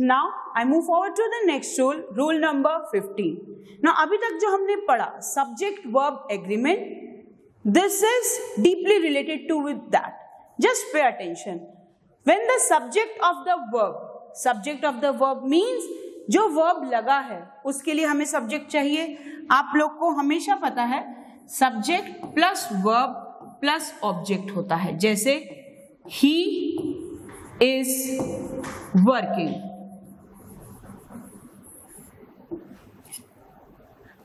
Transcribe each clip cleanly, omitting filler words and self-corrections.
Now I move forward to the next rule, rule number 15। Now अभी तक जो हमने पढ़ा subject verb agreement, this is deeply related to with that, just pay attention. When the subject of the verb, subject of the verb means जो verb लगा है उसके लिए हमें सब्जेक्ट चाहिए। आप लोग को हमेशा पता है subject plus verb plus object होता है, जैसे ही इज वर्किंग।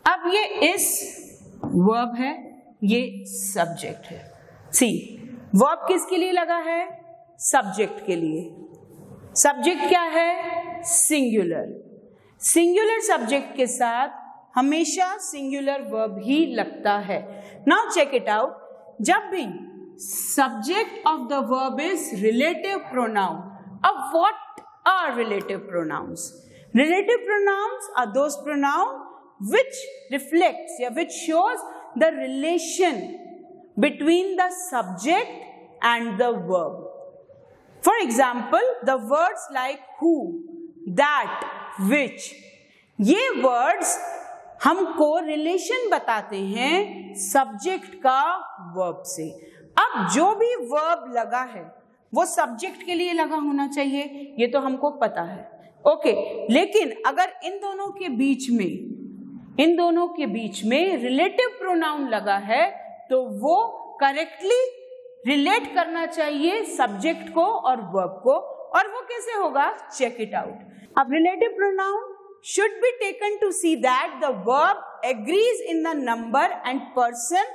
अब ये इस वर्ब है, ये सब्जेक्ट है। सी, वर्ब किसके लिए लगा है? सब्जेक्ट के लिए। सब्जेक्ट क्या है? सिंगुलर। सिंगुलर सब्जेक्ट के साथ हमेशा सिंगुलर वर्ब ही लगता है। नाउ चेक इट आउट, जब भी subject of the verb is relative pronoun. What are relative pronouns? Relative pronouns are those pronouns which reflects या which shows the relation between the subject and the verb. For example, the words like who, that, which, ये words हमको relation बताते हैं subject का verb से। अब जो भी वर्ब लगा है वो सब्जेक्ट के लिए लगा होना चाहिए, ये तो हमको पता है, ओके। लेकिन अगर इन दोनों के बीच में रिलेटिव प्रोनाउन लगा है तो वो करेक्टली रिलेट करना चाहिए सब्जेक्ट को और वर्ब को, और वो कैसे होगा? Check it out. अब relative pronoun should be taken to see that the verb agrees in the number and person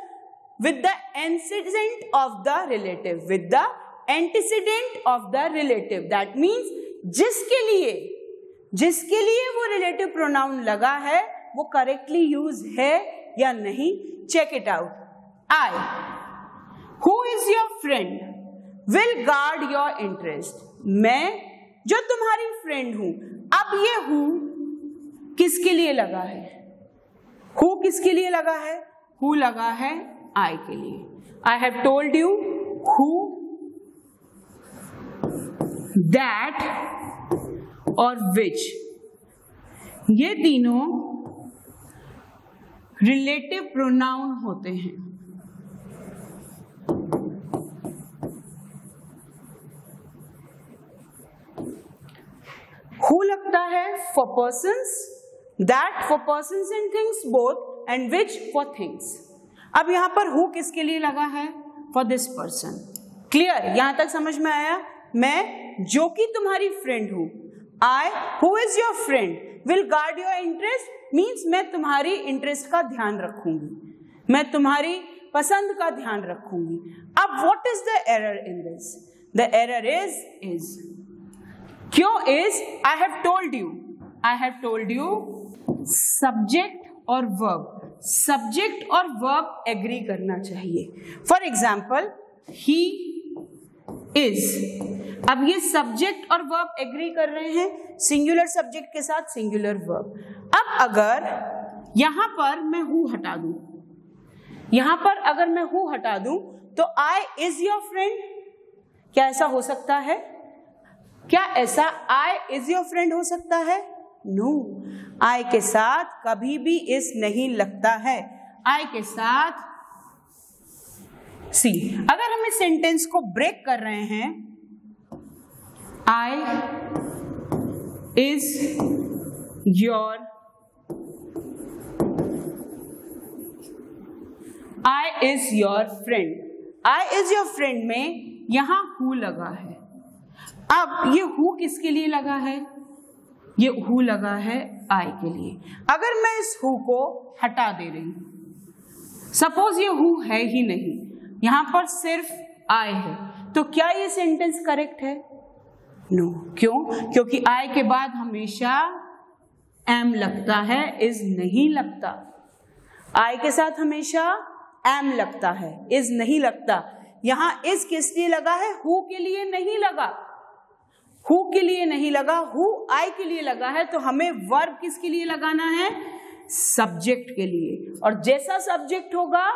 with the antecedent of the relative, with the antecedent of the relative. That means जिसके लिए वो relative pronoun लगा है वो correctly use है या नहीं। Check it out. I, who is your friend, will guard your interest. मैं जो तुम्हारी फ्रेंड हूं। अब ये हूं किसके लिए लगा है? हु किसके लिए लगा है? हु लगा है आई के लिए। I have told you who, that और विच, ये तीनों रिलेटिव प्रोनाउन होते हैं। हु लगता है for persons, that for persons and things both, and which for things. अब यहां पर who किसके लिए लगा है? for this person. क्लियर? यहां तक समझ में आया? मैं जो कि तुम्हारी फ्रेंड हूं, I who is your friend will guard your interest means मैं तुम्हारी इंटरेस्ट का ध्यान रखूंगी, मैं तुम्हारी पसंद का ध्यान रखूंगी। अब what is the error in this? The error is क्यों is? I have told you subject और वर्ब एग्री करना चाहिए। फॉर एग्जाम्पल ही इज, अब ये सब्जेक्ट और वर्ब एग्री कर रहे हैं सिंगुलर सब्जेक्ट के साथ सिंगुलर वर्ब। अब अगर यहां पर मैं हूं हटा दूं, तो आई इज योर फ्रेंड, क्या ऐसा हो सकता है? क्या ऐसा आई इज योर फ्रेंड हो सकता है? नो, आई के साथ कभी भी इस नहीं लगता है। आई के साथ सी, अगर हम इस सेंटेंस को ब्रेक कर रहे हैं, आई इज योर फ्रेंड में यहां हु लगा है। अब ये हु किसके लिए लगा है? ये हु लगा है आई के लिए। अगर मैं इस हु को हटा दे रही हूं, सपोज ये हु है ही नहीं, यहां पर सिर्फ आई है, तो क्या ये सेंटेंस करेक्ट है? नो। क्यों? क्योंकि आई के बाद हमेशा एम लगता है, इज नहीं लगता। आई के साथ हमेशा एम लगता है, इज नहीं लगता। यहां इज किस लिए लगा है? हु के लिए नहीं लगा, हु के लिए नहीं लगा, हु आई के लिए लगा है। तो हमें वर्ब किसके लिए लगाना है? सब्जेक्ट के लिए। और जैसा सब्जेक्ट होगा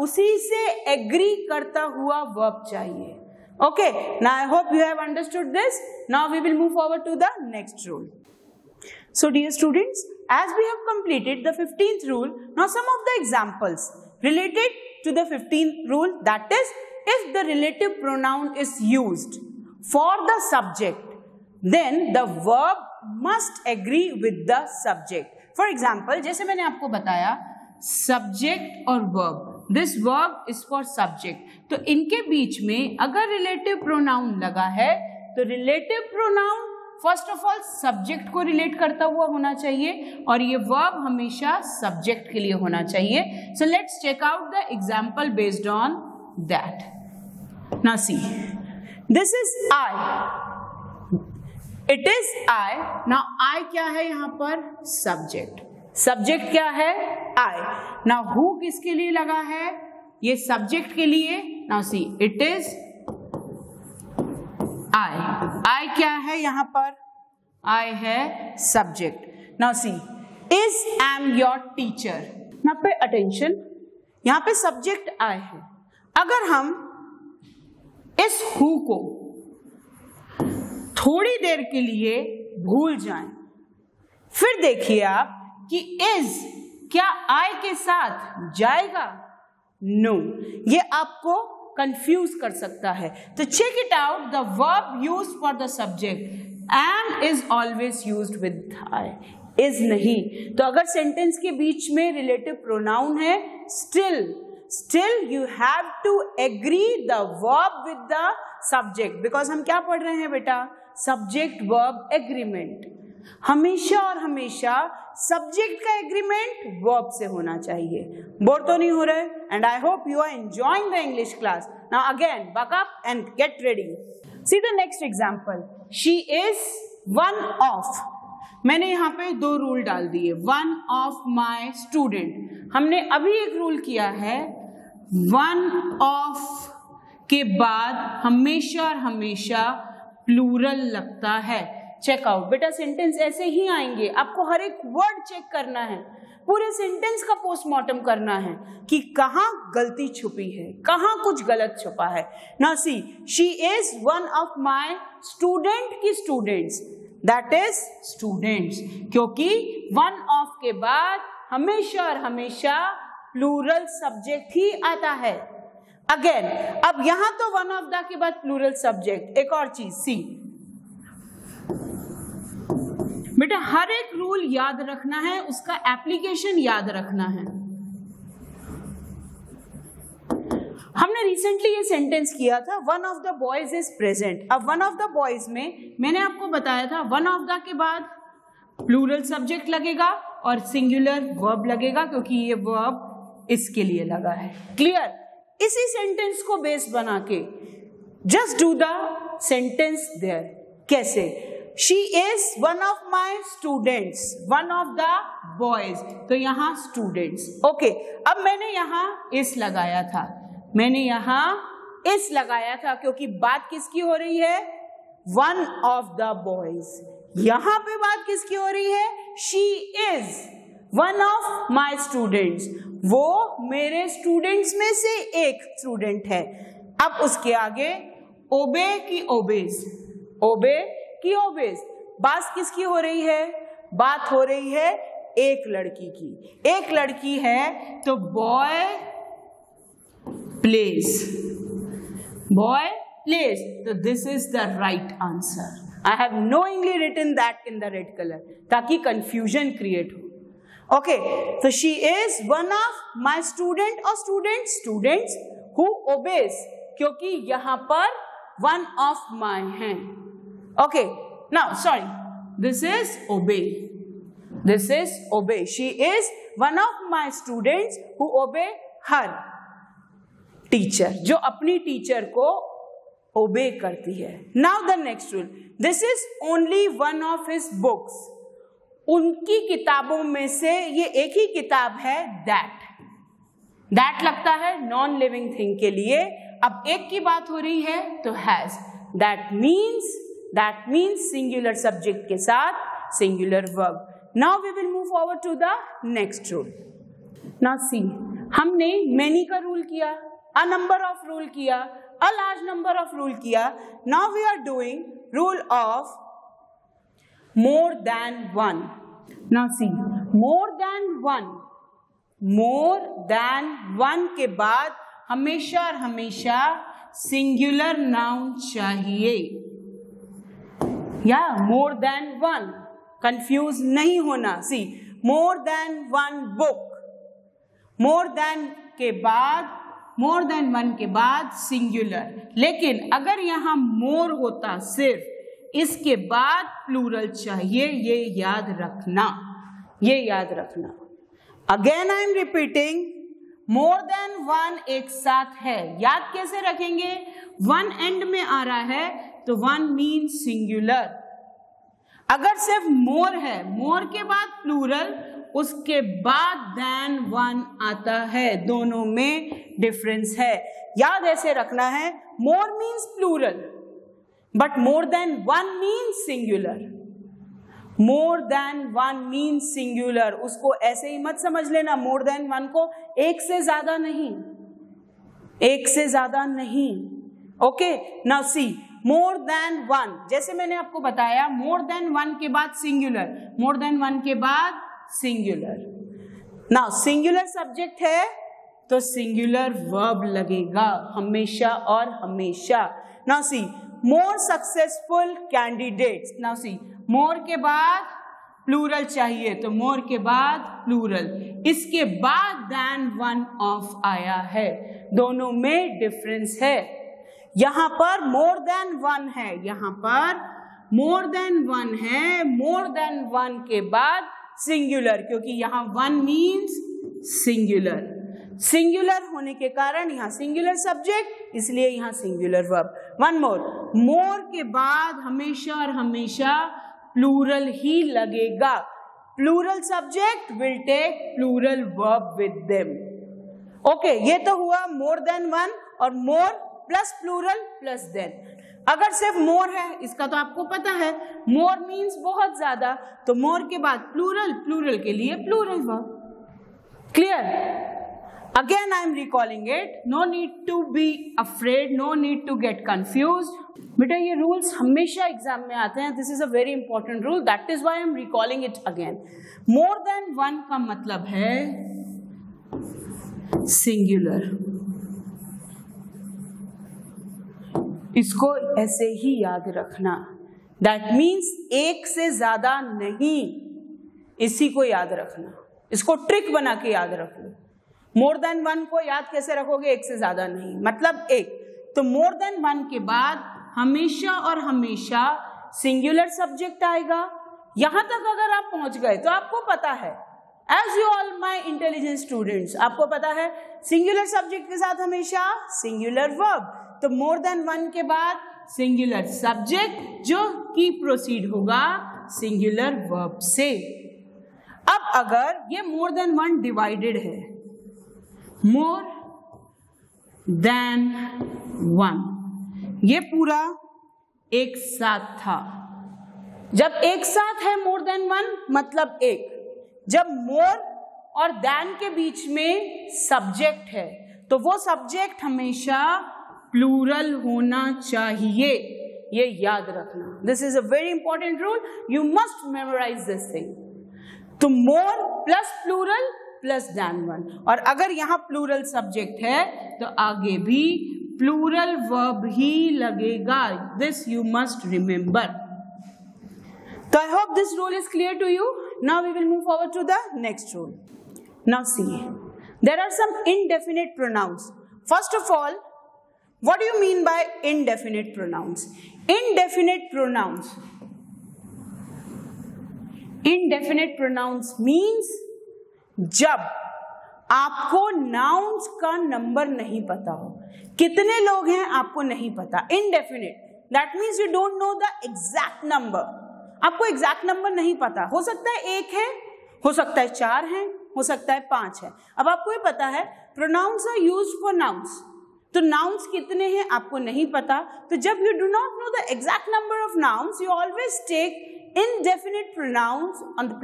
उसी से एग्री करता हुआ वर्ब चाहिए। Okay, now I hope you have understood this. Now we will move forward to the next rule. So dear students, as we have completed the 15th rule, now some of the examples related to the 15th rule, that is, if the relative pronoun is used for the subject, then the verb must agree with the subject. For example, जैसे मैंने आपको बताया subject और verb, this verb is for subject, तो इनके बीच में अगर relative pronoun लगा है तो relative pronoun first of all subject को रिलेट करता हुआ होना चाहिए और ये वर्ब हमेशा सब्जेक्ट के लिए होना चाहिए. So let's check out the example based on that. Now see, this is I, it is I. Now I क्या है यहाँ पर? सब्जेक्ट. सब्जेक्ट क्या है? आई. नाउ हु किसके लिए लगा है? ये सब्जेक्ट के लिए. Now see, it is I. I क्या है यहाँ पर? आई है subject. Now see, is am your teacher. यहाँ पे अटेंशन, यहाँ पे सब्जेक्ट आई है. अगर हम इस हु को थोड़ी देर के लिए भूल जाएं, फिर देखिए आप कि इज क्या आई के साथ जाएगा? नो, ये आपको कंफ्यूज कर सकता है. तो check it out. The verb used for the subject am is always used with I, is नहीं. तो अगर सेंटेंस के बीच में रिलेटिव प्रोनाउन है, still you have to agree the verb with the subject. Because हम क्या पढ़ रहे हैं बेटा? Subject verb agreement. हमेशा और हमेशा सब्जेक्ट का एग्रीमेंट वर्ब से होना चाहिए. बोर तो नहीं हो रहे? And I hope you are enjoying the English class. Now again buck up and get ready. See the next example. She is one of. मैंने यहाँ पे दो रूल डाल दिए. One of my student. हमने अभी एक रूल किया है, वन ऑफ के बाद हमेशा और हमेशा प्लूरल लगता है. चेक आउट बेटा, सेंटेंस ऐसे ही आएंगे. आपको हर एक वर्ड चेक करना है, पूरे सेंटेंस का पोस्टमार्टम करना है कि कहाँ गलती छुपी है, कहाँ कुछ गलत छुपा है. Now see, she is one of my student की स्टूडेंट्स, दैट इज स्टूडेंट्स, क्योंकि वन ऑफ के बाद हमेशा और हमेशा प्लूरल सब्जेक्ट ही आता है. अगेन, अब यहां तो वन ऑफ द के बाद प्लूरल सब्जेक्ट. एक और चीज, सी बेटा, हर एक रूल याद रखना है, उसका एप्लीकेशन याद रखना है. हमने रिसेंटली ये सेंटेंस किया था, one of the boys is present. अब वन ऑफ द बॉयज में मैंने आपको बताया था वन ऑफ द के बाद प्लूरल सब्जेक्ट लगेगा और सिंगुलर वर्ब लगेगा, क्योंकि ये वर्ब इसके लिए लगा है. क्लियर? इसी सेंटेंस को बेस बना के just do the sentence there. कैसे? She is one of my students, one of the boys. तो यहाँ students. Okay, अब मैंने यहाँ is लगाया था, मैंने यहाँ is लगाया था, क्योंकि बात किसकी हो रही है? One of the boys. यहाँ पे बात किसकी हो रही है? She is one of my students. वो मेरे स्टूडेंट्स में से एक स्टूडेंट है. अब उसके आगे obey की obeys, obey की ओबेज. बात किसकी हो रही है? बात हो रही है एक लड़की की. एक लड़की है तो बॉय प्लेस, बॉय प्लेस. तो this is the right answer. I have knowingly written that in the red colour ताकि कंफ्यूजन क्रिएट हो. ओके, तो she is one of my student और स्टूडेंट्स हु ओबेज, क्योंकि यहां पर वन ऑफ माई है. Okay, now sorry, this is obey. This is obey. She is one of my students who obey her teacher, जो अपनी teacher को obey करती है. Now the next rule. This is only one of his books. उनकी किताबों में से ये एक ही किताब है, that. That लगता है नॉन लिविंग थिंग के लिए. अब एक की बात हो रही है तो has. That means singular subject के साथ singular verb. Now we will move forward to the next rule. Now see, हमने many का रूल किया, a number of रूल किया. A large number of rule किया. Now we are doing rule of more than one. Now see, more than one के बाद हमेशा और हमेशा सिंगुलर नाउन चाहिए. या मोर देन वन, कंफ्यूज नहीं होना. See, more than one book, more than one के बाद सिंगुलर. लेकिन अगर यहां मोर होता सिर्फ, इसके बाद प्लूरल चाहिए. ये याद रखना. Again I am repeating, more than one एक साथ है. याद कैसे रखेंगे? वन एंड में आ रहा है तो वन मीन सिंगुलर. अगर सिर्फ मोर है, मोर के बाद प्लूरल, उसके बाद देन वन आता है. दोनों में डिफरेंस है. याद ऐसे रखना है, more means plural but more than one means singular. More than one means singular. उसको ऐसे ही मत समझ लेना, मोर देन वन को एक से ज्यादा नहीं. Okay, now see, more than one, जैसे मैंने आपको बताया, मोर देन वन के बाद सिंगुलर, मोर देन वन के बाद सिंगुलर. नाउ सिंगुलर सब्जेक्ट है तो सिंगुलर वर्ब लगेगा हमेशा और हमेशा. Now see, more successful candidates. Now see, more के बाद प्लूरल चाहिए तो मोर के बाद प्लूरल, इसके बाद देन वन ऑफ आया है. दोनों में डिफरेंस है. यहां पर मोर देन वन है, यहां पर मोर देन वन है, मोर देन वन के बाद सिंगुलर, क्योंकि यहां वन मीन्स सिंगुलर. सिंगुलर होने के कारण यहां सिंगुलर सब्जेक्ट, इसलिए यहां सिंगुलर वर्ब. वन मोर के बाद हमेशा और हमेशा प्लूरल ही लगेगा. Plural subject will take plural verb with them. Okay, ये तो हुआ मोर देन वन और more plus plural plus than. अगर सिर्फ मोर है, इसका तो आपको पता है, मोर मीन्स बहुत ज्यादा, तो मोर के बाद प्लूरल, प्लूरल के लिए plural verb. Clear? Again I am recalling it. No need to be afraid, no need to get confused. बेटा ये रूल्स हमेशा एग्जाम में आते हैं. This is a very important rule, that is why I am recalling it again. More than one का मतलब है singular. इसको ऐसे ही याद रखना. दैट मीन्स एक से ज्यादा नहीं, इसी को याद रखना. इसको ट्रिक बना के याद रख लो. मोर देन वन को याद कैसे रखोगे? एक से ज्यादा नहीं मतलब एक. तो मोर देन वन के बाद हमेशा और हमेशा सिंगुलर सब्जेक्ट आएगा. यहां तक अगर आप पहुंच गए तो आपको पता है, as you all my intelligent students, आपको पता है सिंगुलर सब्जेक्ट के साथ हमेशा सिंगुलर वर्ब. तो मोर देन वन के बाद सिंगुलर सब्जेक्ट जो कि प्रोसीड होगा सिंगुलर वर्ब से. अब अगर ये मोर देन वन डिवाइडेड है, मोर देन वन, ये पूरा एक साथ था. जब एक साथ है मोर देन वन मतलब एक. जब मोर और देन के बीच में सब्जेक्ट है तो वो सब्जेक्ट हमेशा प्लूरल होना चाहिए. ये याद रखना. This is a very important rule, you must memorise this thing. तो more plus plural plus than one, और अगर यहां प्लूरल सब्जेक्ट है तो आगे भी प्लूरल वर्ब ही लगेगा. This you must remember. So I hope this rule is clear to you. Now we will move forward to the next rule. Now see, there are some indefinite pronouns. First of all, what do you mean by indefinite pronouns? Indefinite pronouns. Indefinite pronouns means जब आपको nouns का number नहीं पता हो. कितने लोग हैं आपको नहीं पता. Indefinite. That means you don't know the exact number. आपको एग्जैक्ट नंबर नहीं पता. हो सकता है एक है, हो सकता है चार है, हो सकता है पांच है. अब आपको ये पता है pronouns are used for nouns. तो नाउन्स कितने हैं आपको नहीं पता. तो जब you do not know the exact number of nouns, you always take indefinite pronouns on the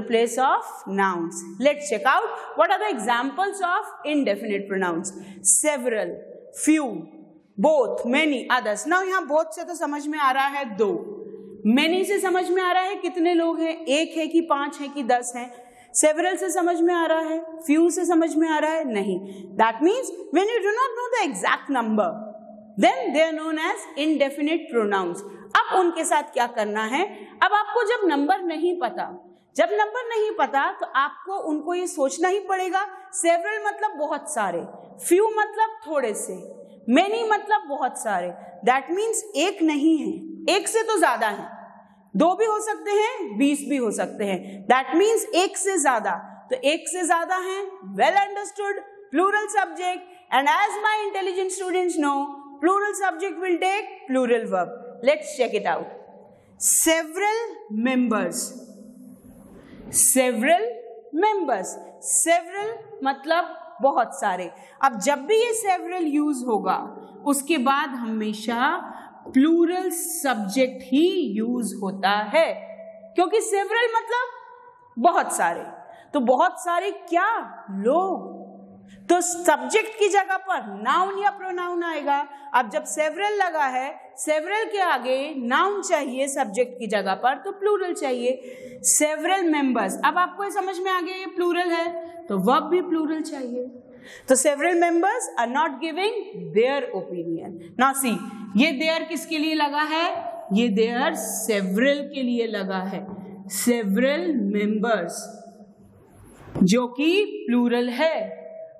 place of nouns. Let's check out what are the examples of indefinite pronouns. Several, few, both, many, others. Now यहाँ both से तो समझ में आ रहा है 2, many से समझ में आ रहा है कितने लोग हैं, 1 है कि 5 है कि 10 हैं, several से समझ में आ रहा है, few से समझ में आ रहा है नहीं. That means when you do not know the exact number, then they are known as indefinite pronouns. अब उनके साथ क्या करना है, अब आपको जब नंबर नहीं पता तो आपको उनको ये सोचना ही पड़ेगा. सेवरल मतलब बहुत सारे, फ्यू मतलब थोड़े से, मेनी मतलब बहुत सारे. दैट मीन्स एक नहीं है, एक से तो ज्यादा है, 2 भी हो सकते हैं, 20 भी हो सकते हैं. दैट मीन्स एक से ज्यादा, तो एक से ज्यादा है. Well understood. Plural subject, and as my intelligent students know, plural subject will take plural verb. Let's check it out. Several members. Several members. Several मतलब बहुत सारे. अब जब भी ये several use होगा उसके बाद हमेशा plural subject ही use होता है, क्योंकि several मतलब बहुत सारे. तो बहुत सारे क्या लोग, तो सब्जेक्ट की जगह पर नाउन या प्रोनाउन आएगा. अब जब सेवरल लगा है, सेवरल के आगे नाउन चाहिए सब्जेक्ट की जगह पर, तो प्लूरल चाहिए. सेवरल मेंबर्स, अब आपको ये समझ में आ गया ये प्लूरल है, तो वर्ब भी प्लूरल चाहिए. तो several members are not giving their opinion. Now see, ये देयर किसके लिए लगा है, ये देयर सेवरल के लिए लगा है. सेवरल मेंबर्स जो कि प्लूरल है.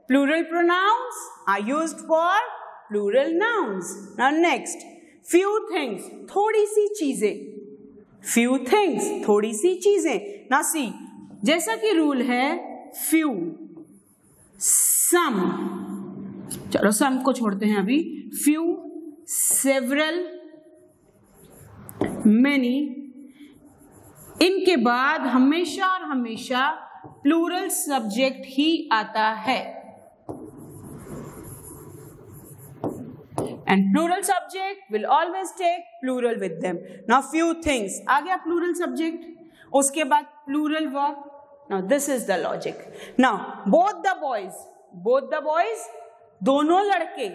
Plural pronouns are used for plural nouns. Now next, few things, थोड़ी सी चीजें. Few things, थोड़ी सी चीजें. Now see, जैसा कि रूल है few, some, चलो some को छोड़ते हैं अभी. Few, several, many, इनके बाद हमेशा और हमेशा प्लूरल सब्जेक्ट ही आता है. And plural subject will always take plural with them. Now few things, आ गया plural subject, उसके बाद plural verb. Now this is the logic. Now both the boys, दोनों लड़के,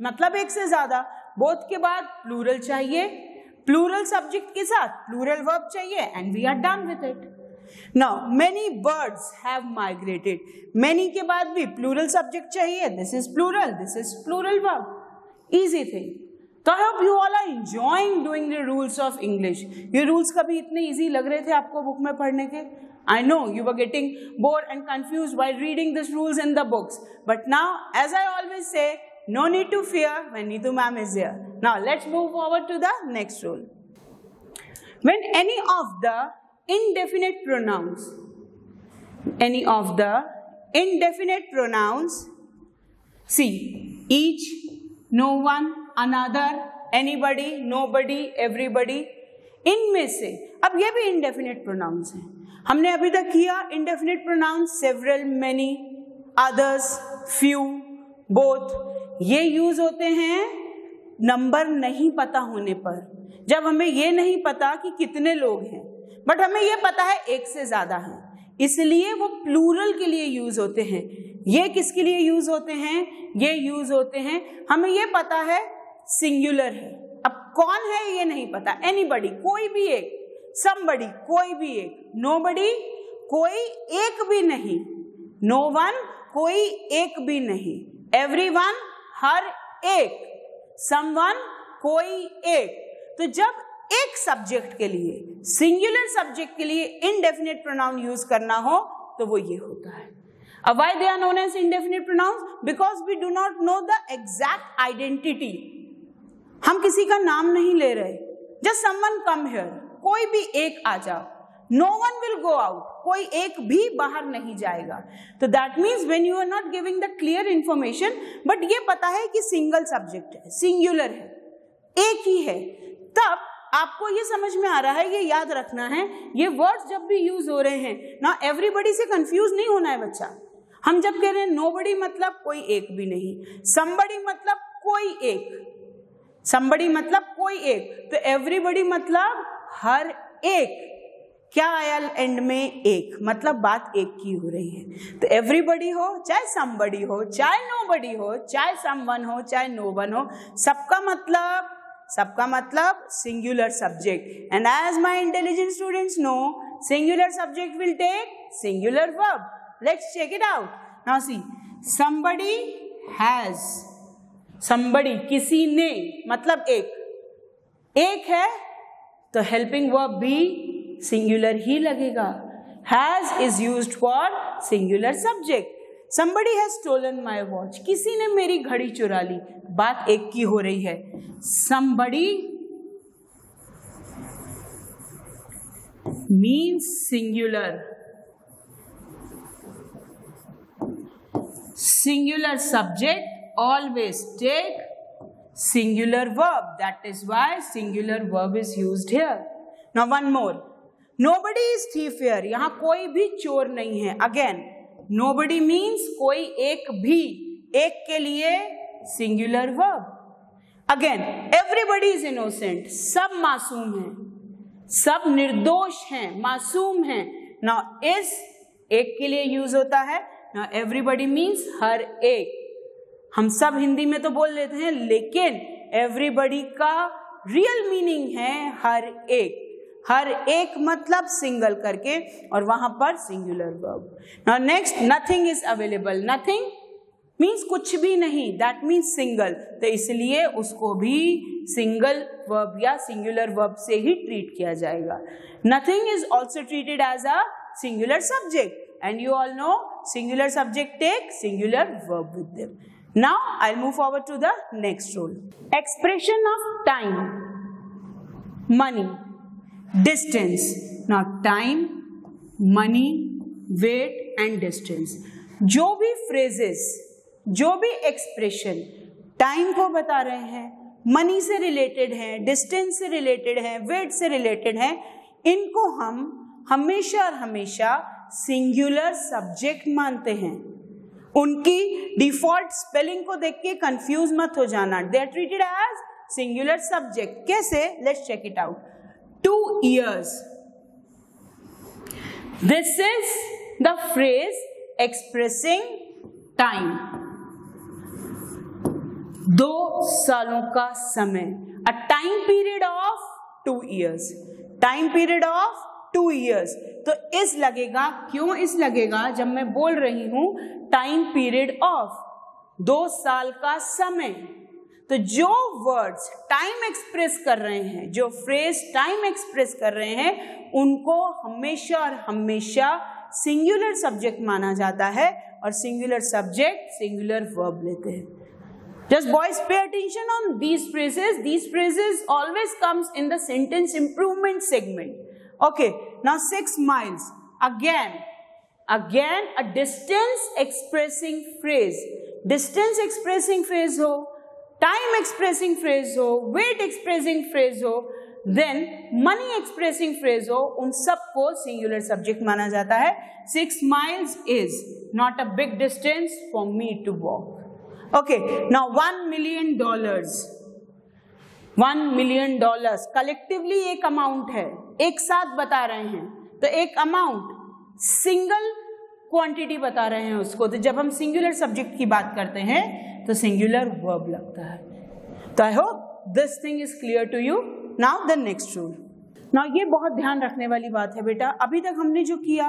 मतलब एक से ज्यादा. both के बाद plural चाहिए, plural subject के साथ plural verb चाहिए, and we are done with it. Now many birds have migrated. Many के बाद भी plural subject चाहिए. This is plural verb. Easy thing. तो I hope you all are enjoying doing the rules of English. ये rules कभी इतने easy लग रहे थे आपको बुक में पढ़ने के? I know you were getting bored and confused while reading these rules in the books. But now, as I always say, no need to fear when Neetu ma'am is here. Now let's move forward to the next rule. When any of the indefinite pronouns, see, each, no one, another, anybody, nobody, everybody, इनमें से, अब ये भी indefinite pronouns हैं. हमने अभी तक किया indefinite pronouns several, many, others, few, both. ये यूज होते हैं नंबर नहीं पता होने पर, जब हमें ये नहीं पता कि कितने लोग हैं, बट हमें ये पता है एक से ज्यादा हैं, इसलिए वो प्लूरल के लिए यूज होते हैं. ये किसके लिए यूज होते हैं, ये यूज होते हैं, हमें ये पता है सिंगुलर है. अब कौन है ये नहीं पता. एनीबडी, कोई भी एक. समबडी, कोई भी एक. नोबडी, कोई एक भी नहीं. नो वन, कोई एक भी नहीं. एवरीवन, हर एक. समवन, कोई एक. तो जब एक सब्जेक्ट के लिए, सिंगुलर सब्जेक्ट के लिए इनडेफिनिट प्रोनाउन यूज करना हो तो वो ये होता है. Why they are known as indefinite pronouns? Because we do not know the exact identity. हम किसी का नाम नहीं ले रहे. Just someone come here. कोई भी एक आ जाओ. No one will go out. कोई एक भी बाहर नहीं जाएगा. तो that means when you are not giving the clear information, but ये पता है कि single subject है, singular है, एक ही है, तब आपको ये समझ में आ रहा है, ये याद रखना है, ये वर्ड्स जब भी यूज हो रहे हैं ना, एवरीबडी से कंफ्यूज नहीं होना है बच्चा. हम जब कह रहे हैं नोबडी मतलब कोई एक भी नहीं, समबडी मतलब कोई एक, समबडी मतलब कोई एक, तो एवरीबडी मतलब हर एक. क्या आया एंड में? एक, मतलब बात एक की हो रही है। तो एवरीबडी हो चाहे समबडी हो, चाहे नोबडी हो, चाहे समवन हो, चाहे नो वन हो, सबका मतलब singular subject. And as my intelligent students know, singular subject will take singular verb. Let's check it out. Now see, somebody has, somebody किसी ने, मतलब एक है तो हेल्पिंग वर्ब भी सिंगुलर ही लगेगा। has is used for singular subject. somebody has stolen my watch, किसी ने मेरी घड़ी चुरा ली, बात एक की हो रही है। somebody means singular, singular subject always take singular verb, that is why singular verb is used here. Now one more, nobody is thief here, यहाँ कोई भी चोर नहीं है। Again, nobody means कोई एक भी, एक के लिए singular verb. Again, everybody is innocent, सब मासूम हैं, सब निर्दोष हैं, मासूम हैं। Now is एक के लिए यूज होता है। Now everybody means हर एक, हम सब हिंदी में तो बोल लेते हैं, लेकिन everybody का रियल मीनिंग है हर एक। हर एक मतलब सिंगल करके, और वहां पर singular verb. Now next, nothing is available. Nothing means कुछ भी नहीं, that means सिंगल, तो इसलिए उसको भी सिंगल वर्ब या सिंगुलर वर्ब से ही ट्रीट किया जाएगा। Nothing is also treated as a singular subject, and you all know singular subject take singular verb with them. Now I'll move forward to the next rule. Expression of time, money, distance. Now time, money, weight and distance. जो भी phrases, जो भी expression time को बता रहे हैं, money से related हैं, distance से related हैं, weight से related हैं, इनको हम हमेशा और हमेशा सिंगुलर सब्जेक्ट मानते हैं। उनकी डिफॉल्ट स्पेलिंग को देख के कंफ्यूज मत हो जाना, they are treated as singular subject. कैसे? Let's check it out. 2 years, this is the phrase expressing time, 2 सालों का समय, a time period of 2 years, time period of 2 years। तो इस लगेगा, क्यों इस लगेगा? जब मैं बोल रही हूं टाइम पीरियड ऑफ, 2 साल का समय, तो जो वर्ड्स टाइम एक्सप्रेस कर रहे हैं, जो फ्रेज टाइम एक्सप्रेस कर रहे हैं, उनको हमेशा और हमेशा सिंगुलर सब्जेक्ट माना जाता है, और सिंगुलर सब्जेक्ट सिंगुलर वर्ब लेते हैं। Just boys, pay attention on these phrases. These phrases always comes in the sentence improvement segment. Okay, now 6 miles. Again, a distance expressing phrase. Distance expressing phrase हो, time expressing phrase हो, weight expressing phrase हो, then money expressing phrase हो, उन सबको singular subject माना जाता है। 6 miles is not a big distance for me to walk. Okay, now $1 million. $1 million collectively एक अमाउंट है, एक साथ बता रहे हैं, तो एक अमाउंट सिंगल क्वांटिटी बता रहे हैं उसको। तो जब हम सिंगुलर सब्जेक्ट की बात करते हैं तो सिंगुलर वर्ब लगता है। तो I hope this thing is clear to you. Now the next rule. Now ये बहुत ध्यान रखने वाली बात है बेटा, अभी तक हमने जो किया,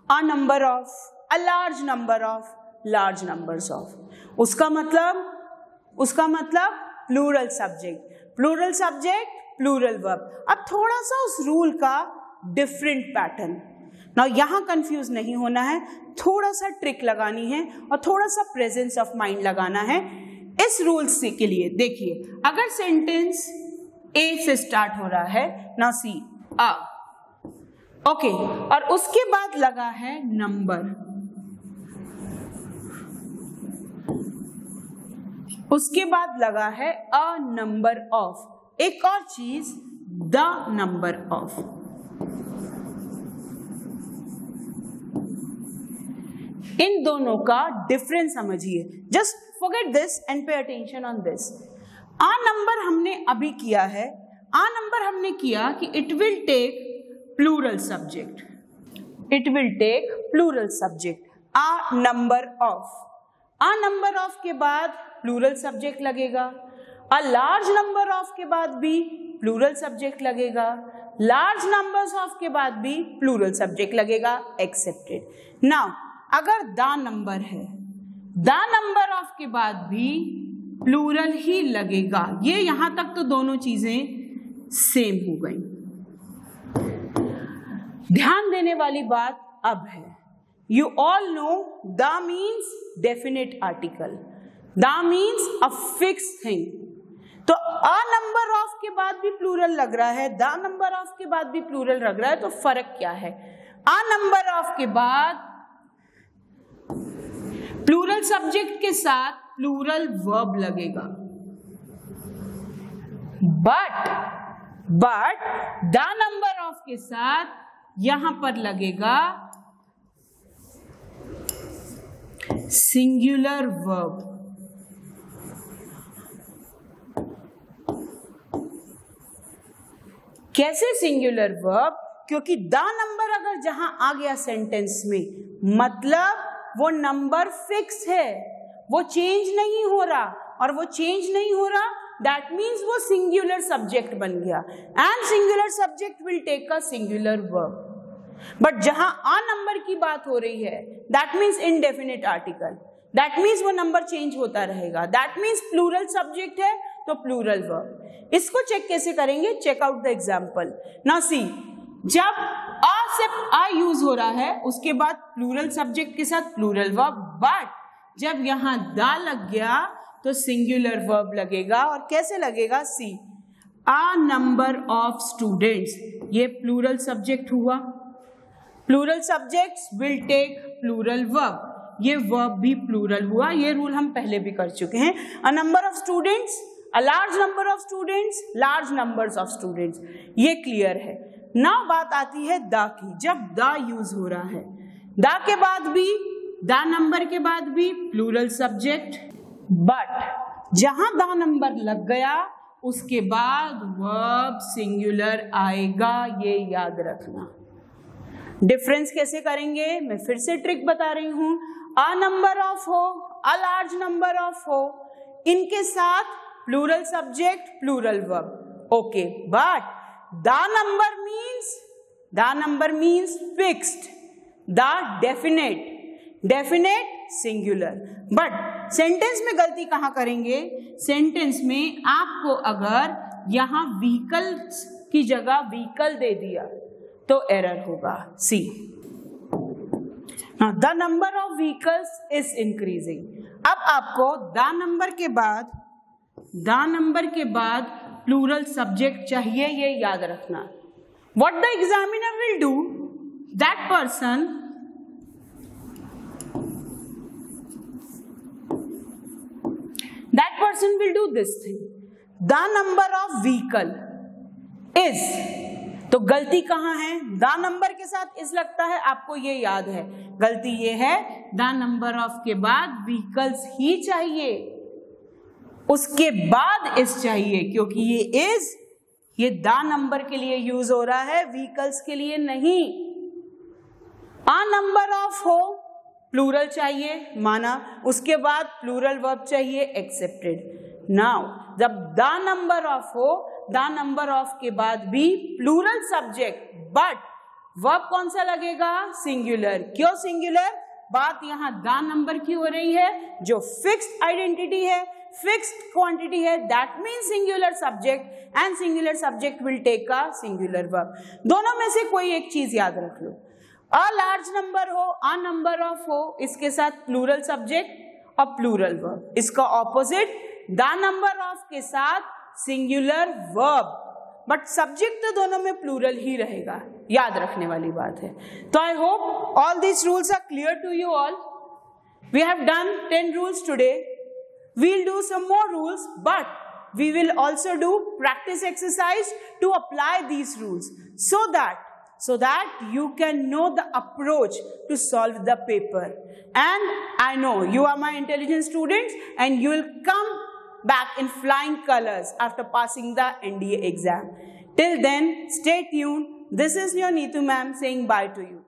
a number of, a large number of, large numbers of, उसका मतलब plural subject, plural subject plural verb. अब थोड़ा सा उस रूल का डिफरेंट पैटर्न। नाउ यहां कंफ्यूज नहीं होना है, थोड़ा सा ट्रिक लगानी है और थोड़ा सा प्रेजेंस ऑफ माइंड लगाना है इस रूल के लिए। देखिए, अगर सेंटेंस ए से स्टार्ट हो रहा है, नाउ सी अ, ओके, और उसके बाद लगा है नंबर, उसके बाद लगा है अ नंबर ऑफ, एक और चीज द नंबर ऑफ। इन दोनों का डिफरेंस समझिए। Just forget this and pay attention on this. A number हमने अभी किया है, आ नंबर हमने किया कि it will take plural subject. It will take plural subject. A number of. A number of के बाद plural subject लगेगा. A large number of के बाद भी plural subject लगेगा. Large numbers of के बाद भी plural subject लगेगा. Accepted. Now अगर the number है, the number of के बाद भी plural ही लगेगा. ये यहां तक तो दोनों चीजें सेम हो गई. ध्यान देने वाली बात अब है, you all know the means definite article, the means a fix thing. तो अ नंबर ऑफ के बाद भी प्लूरल लग रहा है, द नंबर ऑफ के बाद भी प्लूरल लग रहा है, तो फर्क क्या है? अ नंबर ऑफ के बाद प्लूरल सब्जेक्ट के साथ प्लूरल वर्ब लगेगा, बट द नंबर ऑफ के साथ यहां पर लगेगा सिंगुलर वर्ब. कैसे सिंगुलर वर्ब? क्योंकि द नंबर अगर जहां आ गया सेंटेंस में, मतलब वो नंबर फिक्स है, वो चेंज नहीं हो रहा, और वो चेंज नहीं हो रहा, दैट मीन्स वो सिंगुलर सब्जेक्ट बन गया. And singular subject will take a singular verb. But जहां आ नंबर की बात हो रही है, that means indefinite article, that means वो नंबर चेंज होता रहेगा, दैट मीन्स प्लूरल सब्जेक्ट है तो प्लूरल वर्ब. इसको चेक कैसे करेंगे? Check out the example. Now see, जब आ से आ यूज हो रहा है, उसके बाद प्लूरल सब्जेक्ट के साथ प्लूरल वर्ब, बट जब यहां दा लग गया तो सिंगुलर वर्ब लगेगा. और कैसे लगेगा? See, a number of students, ये प्लूरल सब्जेक्ट हुआ, plural subjects will take plural verb, ये वर्ब भी प्लूरल हुआ. ये रूल हम पहले भी कर चुके हैं. A number of students, a large number of students, large numbers of students, ये क्लियर है. नाउ बात आती है द की. जब द यूज हो रहा है, द के बाद भी, द नंबर के बाद भी प्लूरल सब्जेक्ट, बट जहां द नंबर लग गया उसके बाद वर्ब सिंगुलर आएगा. ये याद रखना. डिफरेंस कैसे करेंगे? मैं फिर से ट्रिक बता रही हूं. अ नंबर ऑफ हो, अ लार्ज नंबर ऑफ हो, इनके साथ plural subject plural verb, okay. But the number means fixed, the definite singular. But sentence में गलती कहां करेंगे? सेंटेंस में आपको अगर यहां व्हीकल्स की जगह व्हीकल दे दिया तो एरर होगा. See, the number of vehicles is increasing. अब आपको द नंबर के बाद प्लूरल सब्जेक्ट चाहिए, ये याद रखना. What the examiner will do, that person will do this thing. The number of vehicle is, तो गलती कहां है? द नंबर के साथ इस लगता है, आपको ये याद है. गलती ये है, द नंबर ऑफ के बाद व्हीकल्स ही चाहिए, उसके बाद इस चाहिए, क्योंकि ये द नंबर के लिए यूज हो रहा है, व्हीकल्स के लिए नहीं. अ नंबर ऑफ हो, प्लूरल चाहिए, माना, उसके बाद प्लूरल वर्ब चाहिए, एक्सेप्टेड. नाउ जब द नंबर ऑफ हो, द नंबर ऑफ के बाद भी प्लूरल सब्जेक्ट, बट वर्ब कौन सा लगेगा? सिंगुलर. क्यों सिंगुलर? बात यहां द नंबर की हो रही है, जो फिक्स्ड आइडेंटिटी है, फिक्स्ड क्वांटिटी है, that means singular subject, and singular subject will take a singular verb. दोनों में से कोई एक चीज याद रख लो. अ लार्ज नंबर हो, अ नंबर ऑफ हो, इसके साथ प्लूरल सब्जेक्ट और प्लूरल वर्ब. इसका ऑपोजिट द नंबर ऑफ के साथ सिंगुलर वर्ब, बट सब्जेक्ट तो दोनों में प्लूरल ही रहेगा. याद रखने वाली बात है. तो I hope all these rules are clear to you all. We have done 10 rules today. We'll do some more rules, but we will also do practice exercise to apply these rules so that you can know the approach to solve the paper. And I know you are my intelligent students and you will come back in flying colors after passing the NDA exam. Till then, stay tuned. This is your Neetu ma'am saying bye to you.